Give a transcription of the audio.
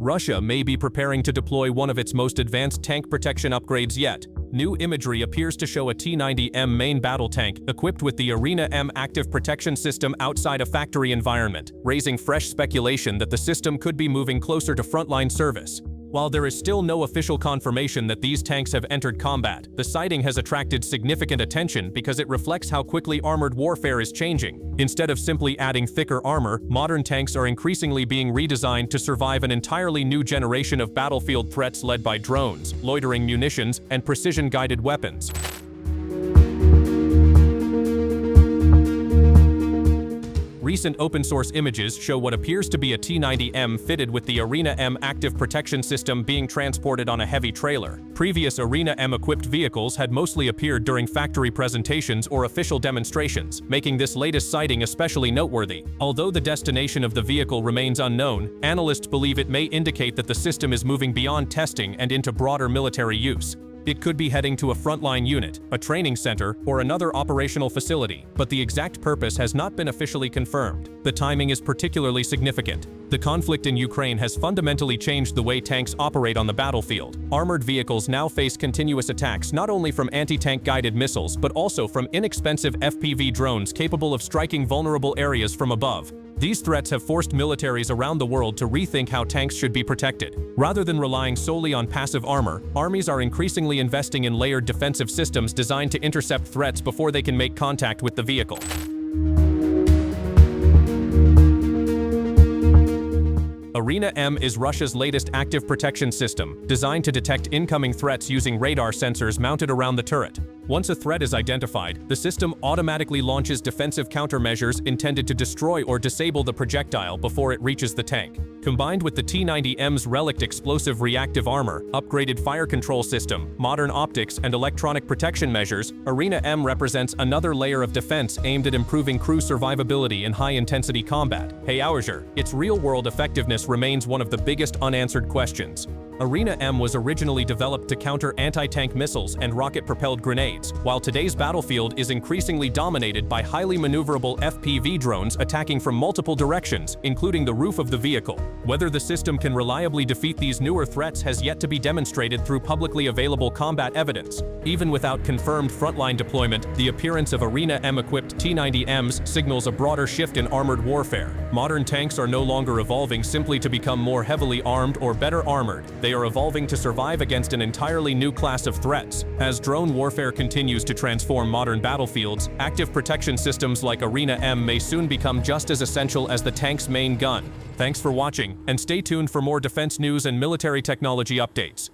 Russia may be preparing to deploy one of its most advanced tank protection upgrades yet. New imagery appears to show a T-90M main battle tank equipped with the Arena-M active protection system outside a factory environment, raising fresh speculation that the system could be moving closer to frontline service. While there is still no official confirmation that these tanks have entered combat, the sighting has attracted significant attention because it reflects how quickly armored warfare is changing. Instead of simply adding thicker armor, modern tanks are increasingly being redesigned to survive an entirely new generation of battlefield threats led by drones, loitering munitions, and precision-guided weapons. Recent open-source images show what appears to be a T-90M fitted with the Arena-M active protection system being transported on a heavy trailer. Previous Arena-M-equipped vehicles had mostly appeared during factory presentations or official demonstrations, making this latest sighting especially noteworthy. Although the destination of the vehicle remains unknown, analysts believe it may indicate that the system is moving beyond testing and into broader military use. It could be heading to a frontline unit, a training center, or another operational facility, but the exact purpose has not been officially confirmed. The timing is particularly significant. The conflict in Ukraine has fundamentally changed the way tanks operate on the battlefield. Armored vehicles now face continuous attacks not only from anti-tank guided missiles but also from inexpensive FPV drones capable of striking vulnerable areas from above. These threats have forced militaries around the world to rethink how tanks should be protected. Rather than relying solely on passive armor, armies are increasingly investing in layered defensive systems designed to intercept threats before they can make contact with the vehicle. Arena-M is Russia's latest active protection system, designed to detect incoming threats using radar sensors mounted around the turret. Once a threat is identified, the system automatically launches defensive countermeasures intended to destroy or disable the projectile before it reaches the tank. Combined with the T-90M's Relikt explosive reactive armor, upgraded fire control system, modern optics, and electronic protection measures, Arena-M represents another layer of defense aimed at improving crew survivability in high-intensity combat. However, its real-world effectiveness remains one of the biggest unanswered questions. Arena-M was originally developed to counter anti-tank missiles and rocket-propelled grenades, while today's battlefield is increasingly dominated by highly maneuverable FPV drones attacking from multiple directions, including the roof of the vehicle. Whether the system can reliably defeat these newer threats has yet to be demonstrated through publicly available combat evidence. Even without confirmed frontline deployment, the appearance of Arena-M-equipped T-90Ms signals a broader shift in armored warfare. Modern tanks are no longer evolving simply to become more heavily armed or better armored. They are evolving to survive against an entirely new class of threats. As drone warfare continues to transform modern battlefields, active protection systems like Arena-M may soon become just as essential as the tank's main gun. Thanks for watching, and stay tuned for more defense news and military technology updates.